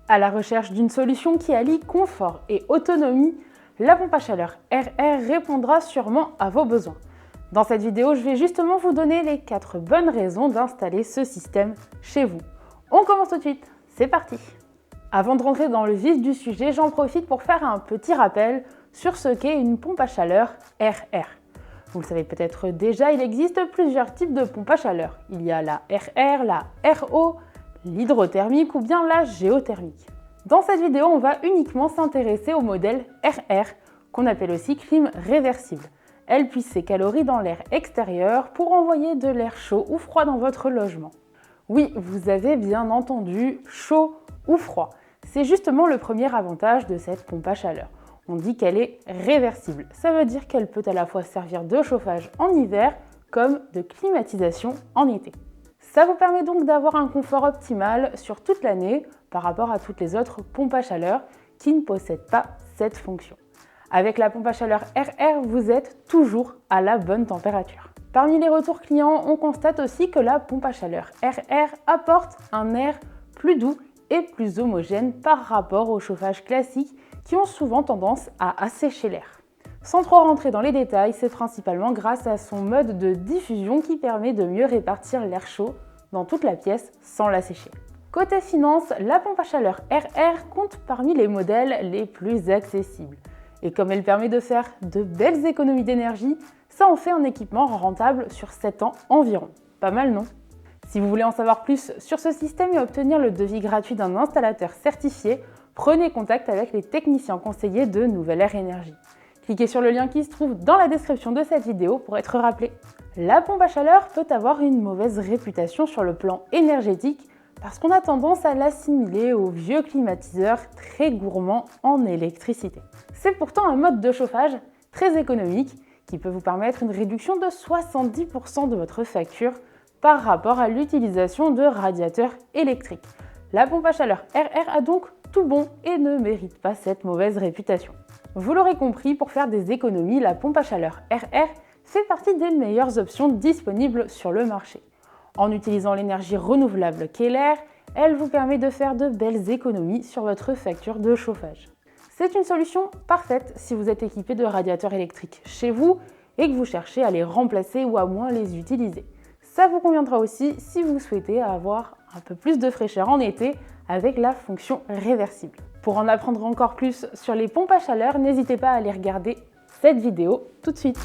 À la recherche d'une solution qui allie confort et autonomie, la pompe à chaleur RR répondra sûrement à vos besoins. Dans cette vidéo, je vais justement vous donner les 4 bonnes raisons d'installer ce système chez vous. On commence tout de suite, c'est parti! Avant de rentrer dans le vif du sujet, j'en profite pour faire un petit rappel sur ce qu'est une pompe à chaleur RR. Vous le savez peut-être déjà, il existe plusieurs types de pompes à chaleur. Il y a la RR, la RO, l'hydrothermique ou bien la géothermique. Dans cette vidéo, on va uniquement s'intéresser au modèle RR, qu'on appelle aussi clim réversible. Elle puise ses calories dans l'air extérieur pour envoyer de l'air chaud ou froid dans votre logement. Oui, vous avez bien entendu, chaud ou froid. C'est justement le premier avantage de cette pompe à chaleur. On dit qu'elle est réversible. Ça veut dire qu'elle peut à la fois servir de chauffage en hiver comme de climatisation en été. Ça vous permet donc d'avoir un confort optimal sur toute l'année par rapport à toutes les autres pompes à chaleur qui ne possèdent pas cette fonction. Avec la pompe à chaleur RR, vous êtes toujours à la bonne température. Parmi les retours clients, on constate aussi que la pompe à chaleur RR apporte un air plus doux et plus homogène par rapport au chauffage classique qui ont souvent tendance à assécher l'air. Sans trop rentrer dans les détails, c'est principalement grâce à son mode de diffusion qui permet de mieux répartir l'air chaud dans toute la pièce sans l'assécher. Côté finance, la pompe à chaleur RR compte parmi les modèles les plus accessibles. Et comme elle permet de faire de belles économies d'énergie, ça en fait un équipement rentable sur 7 ans environ. Pas mal, non? Si vous voulez en savoir plus sur ce système et obtenir le devis gratuit d'un installateur certifié, prenez contact avec les techniciens conseillers de Nouvelle Air Énergie. Cliquez sur le lien qui se trouve dans la description de cette vidéo pour être rappelé. La pompe à chaleur peut avoir une mauvaise réputation sur le plan énergétique parce qu'on a tendance à l'assimiler aux vieux climatiseurs très gourmands en électricité. C'est pourtant un mode de chauffage très économique qui peut vous permettre une réduction de 70% de votre facture par rapport à l'utilisation de radiateurs électriques. La pompe à chaleur RR a donc tout bon et ne mérite pas cette mauvaise réputation. Vous l'aurez compris, pour faire des économies, la pompe à chaleur RR fait partie des meilleures options disponibles sur le marché. En utilisant l'énergie renouvelable qu'est l'air, elle vous permet de faire de belles économies sur votre facture de chauffage. C'est une solution parfaite si vous êtes équipé de radiateurs électriques chez vous et que vous cherchez à les remplacer ou à moins les utiliser. Ça vous conviendra aussi si vous souhaitez avoir un peu plus de fraîcheur en été avec la fonction réversible. Pour en apprendre encore plus sur les pompes à chaleur, n'hésitez pas à aller regarder cette vidéo tout de suite.